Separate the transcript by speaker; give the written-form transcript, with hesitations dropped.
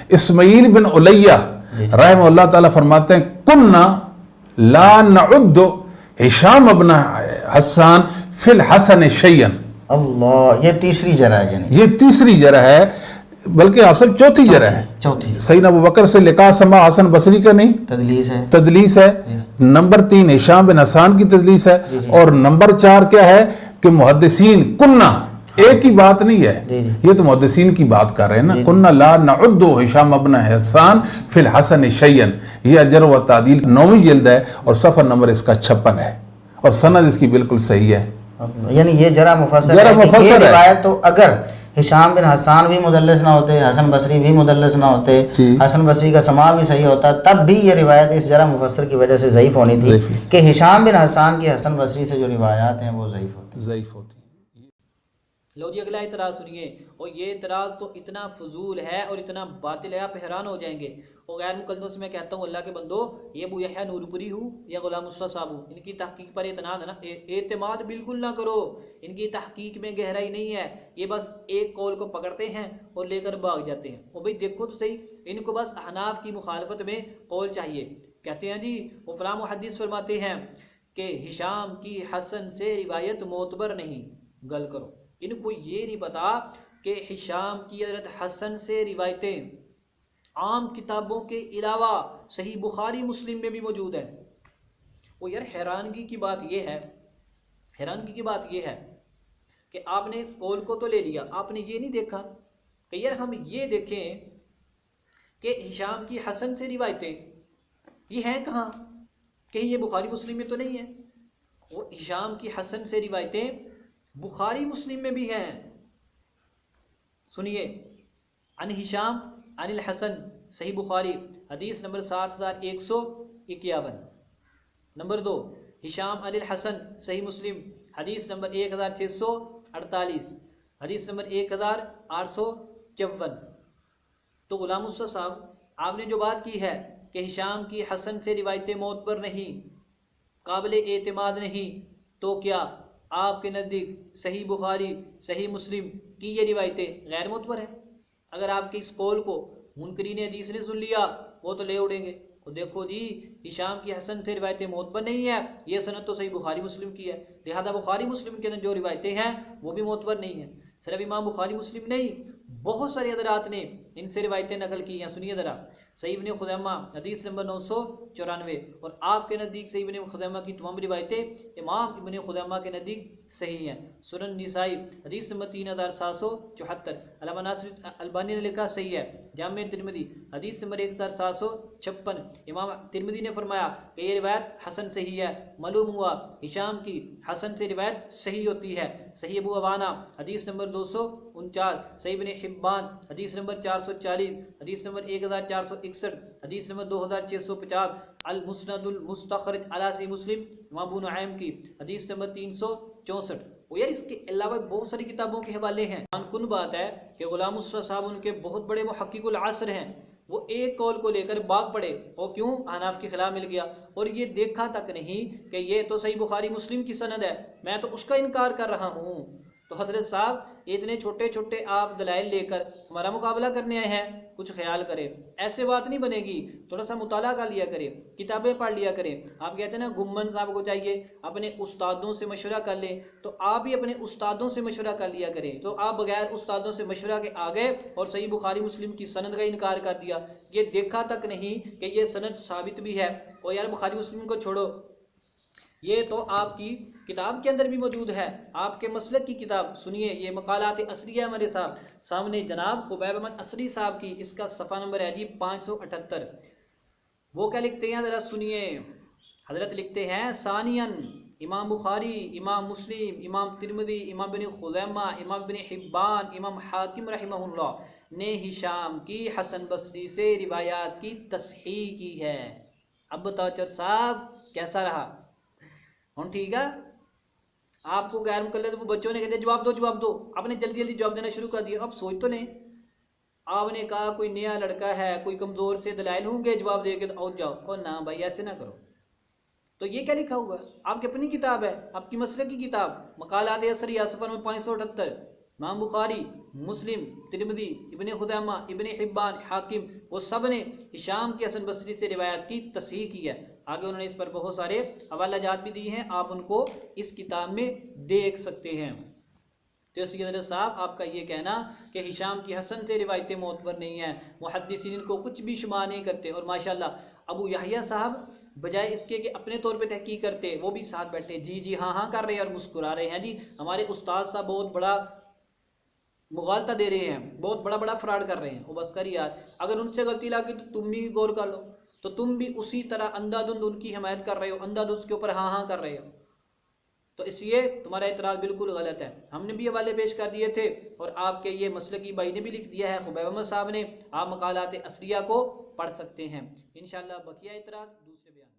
Speaker 1: इस्माइल बिन उलैया रहमतुल्लाह ताला फरमाते हैं कुन्ना ला नउद्दु हिशाम इब्न हसन फिल हसन शैयन।
Speaker 2: अल्लाह, ये तीसरी जरा है, यानी
Speaker 1: ये तीसरी जरा है, बल्कि आप सब चौथी जरा है।
Speaker 2: चौथी
Speaker 1: सैयदना अबू बकर से लिखा समा हसन बसरी का नहीं,
Speaker 2: तदलीस है।
Speaker 1: तदलीस है। नंबर 3 हिशाम बिन हसन की तदलीस है। और नंबर 4 क्या है कि मुहद्दिसीन कुन्ना, एक ही बात नहीं है, ये तो मुहद्दिसीन की बात कर रहे हैं ना। कुन्ना ला नउद्दु हिशाम इब्न हसन फिल हसन शैयन, ये अजर व तादील 9वीं जिल्द है और सफ़र नंबर इसका 56 है और सनद इसकी बिल्कुल सही है।
Speaker 2: यानी ये जरा मुफस्सल है कि ये रिवायत तो अगर हिशाम बिन हसन भी मुदल्लिस ना होते, हसन बसरी भी मुदल्लिस ना होते, हसन बसरी का समा भी सही होता, तब भी ये रिवायत इस जरा मुफस्सल की वजह से ज़ईफ़ होनी थी कि हिशाम बिन हसन की हसन बसरी से जो रिवायात हैं वो ज़ईफ़ होती।
Speaker 3: लो जी अगला इतराज़ सुनिए, और ये इतराज़ तो इतना फजूल है और इतना बातिल है, आप हैरान हो जाएंगे। और गैर मुकल्दों से मैं कहता हूँ अल्लाह के बंदो, ये अबू यहया नूरपुरी हूँ या गुलाम मुस्तफ़ा साहब हूँ, इनकी तहकीक पर एतमाद बिल्कुल ना करो। इनकी तहकीक में गहराई नहीं है, ये बस एक कौल को पकड़ते हैं और लेकर भाग जाते हैं। और भाई देखो तो सही, इनको बस हनाफ की मुखालफत में कौल चाहिए। कहते हैं जी वो फलां मुहद्दिस फरमाते हैं कि हिशाम की हसन से रिवायत मोतबर नहीं। गल करो, इनको ये नहीं पता कि हिशाम की हज़रत हसन से रिवायतें आम किताबों के अलावा सही बुखारी मुस्लिम में भी मौजूद है। वो यार हैरानगी की बात यह है, हैरानगी की बात यह है कि आपने कौल को तो ले लिया, आपने ये नहीं देखा कि यार हम ये देखें कि हिशाम की हसन से रिवायतें ये हैं कहाँ, कहीं ये बुखारी मुस्लिम में तो नहीं है। वो हिशाम की हसन से रिवायतें बुखारी मुस्लिम में भी हैं। सुनिए, अन हिशाम अनिल हसन सही बुखारी हदीस नंबर 7151। नंबर 2 हिशाम अनिल हसन सही मुस्लिम हदीस नंबर 1648, हदीस नंबर 1854। तो गुलाम मुस्तफ़ा साहब, आपने जो बात की है कि हिशाम की हसन से रिवायतें मौत पर नहीं, काबिल एतमाद नहीं, तो क्या आपके नज़दीक सही बुखारी सही मुस्लिम की ये रिवायतें गैर मोतबर है? अगर आपके इस कौल को मुनकरीन हदीस ने सुन लिया, वो तो ले उड़ेंगे। तो देखो जी, हिशाम की हसन से रिवायतें मोतबर नहीं है, ये सनद तो सही बुखारी मुस्लिम की है, लिहाजा बुखारी मुस्लिम के जो रिवायतें हैं वो भी मोतबर नहीं है। सिर्फ इमाम बुखारी मुस्लिम नहीं, बहुत सारे हज़रात ने इनसे रिवायतें नकल की हैं। सुनिए ज़रा, सही इब्न खुज़ैमा हदीस नंबर 994, और आपके नज़दीक सही इब्न खुज़ैमा की तमाम रिवायतें इमाम इब्न खुज़ैमा के नज़दीक सही हैं। सुनन निसाई हदीस नंबर 3774, अल्लामा नासिर अल्बानी ने लिखा सही है। जामे तिरमिज़ी हदीस नंबर 1756, इमाम तिरमिज़ी ने फरमाया कि ये रिवायत हसन सही है। मालूम हुआ हिशाम की हसन से रिवायत सही होती है। सही अबू अवाना हदीस नंबर 249, सही इब्न हिब्बान हदीस नंबर 440, हदीस नंबर 1461, हदीस नंबर 2650, अल मुस्नदुल मुस्तखरज अला सही मुस्लिम इमाम अबू नुआइम की हदीस नंबर 364। और यार इसके अलावा बहुत सारी किताबों के हवाले हैं। कुन बात है कि गुलाम मुस्तफ़ा साहब उनके बहुत बड़े मुहक्किकुल असर हैं, वो एक कौल को लेकर भाग पड़े और क्यों हनाफ के खिलाफ मिल गया, और ये देखा तक नहीं कि ये तो सही बुखारी मुस्लिम की सनद है, मैं तो उसका इनकार कर रहा हूँ। तो हजरत साहब, इतने छोटे छोटे आप दलाइल लेकर हमारा मुकाबला करने आए हैं, कुछ ख्याल करें, ऐसे बात नहीं बनेगी। थोड़ा सा मुताला कर लिया करें, किताबें पढ़ लिया करें। आप कहते हैं ना गुम्मन साहब को चाहिए अपने उस्तादों से मशवरा कर लें, तो आप भी अपने उस्तादों से मशवरा कर लिया करें। तो आप बगैर उस्तादों से मशवरा के आ गए और सही बुखारी मुस्लिम की सनद का इनकार कर दिया। ये देखा तक नहीं कि ये सनद साबित भी है। और यार बुखारी मुस्लिम को छोड़ो, ये तो आपकी किताब के अंदर भी मौजूद है, आपके मसलक की किताब। सुनिए, ये मकालात असरिया हमारे सामने जनाब खुबैब अहमद असरी साहब की, इसका सफ़ा नंबर है जी 578। वो क्या लिखते हैं ज़रा सुनिए। हजरत लिखते हैं सानियन इमाम बुखारी, इमाम मुस्लिम, इमाम तिरमिज़ी, इमाम बिन खुज़ैमा, इमाम बिन हिब्बान, इमाम हाकिम रहमहुल्लाह ने हिशाम की हसन बसरी से रिवायात की तस्हीह की है। अब बताओ चर साहब कैसा रहा? हम ठीक है? आपको गैर मुकल्लद वो बच्चों ने कहते जवाब दो जवाब दो, आपने जल्दी जल्दी जवाब देना शुरू कर दिया। अब सोच तो नहीं, आपने कहा कोई नया लड़का है, कोई कमज़ोर से दलाइल होंगे, जवाब देके तो और जाओ। और ना भाई ऐसे ना करो। तो ये क्या लिखा हुआ है? आपकी अपनी किताब है, आपकी मसलक की किताब, मकालात असरिया सफ़ा नंबर 578। इमाम बुखारी, मुस्लिम, तिरमिज़ी, इब्ने खुज़ैमा, इब्ने हिब्बान, हाकिम, वो सब ने हिशाम के हसन बसरी से रिवायत की तस्हीह की है। आगे उन्होंने इस पर बहुत सारे हवाला जात भी दिए हैं, आप उनको इस किताब में देख सकते हैं। तो इसकी वजह साहब आपका ये कहना कि हिशाम की हसन से रिवायतें मोतबर नहीं है, मुहद्दिसीन को कुछ भी शुमार नहीं करते। और माशाल्लाह अबू यहया साहब बजाय इसके कि अपने तौर पे तहकीक करते, वो भी साथ बैठे जी जी हाँ हाँ कर रहे हैं और मुस्कुरा रहे हैं। जी हमारे उस्ताद साहब बहुत बड़ा मुगालता दे रहे हैं, बहुत बड़ा बड़ा फ्रॉड कर रहे हैं। वो बस कर यार, अगर उनसे गलती लगी तो तुम भी गौर कर लो, तो तुम भी उसी तरह अंधाधुंध उनकी हिमायत कर रहे हो, अंधाधुंध उसके ऊपर हाँ हाँ कर रहे हो। तो इसलिए तुम्हारा इतराज़ बिल्कुल गलत है। हमने भी हवाले पेश कर दिए थे और आपके ये मसलकी भाई ने भी लिख दिया है, खुबैब अहमद साहब ने। आप मकालात असरिया को पढ़ सकते हैं। इंशाअल्लाह बकिया इतराज़ दूसरे बयान।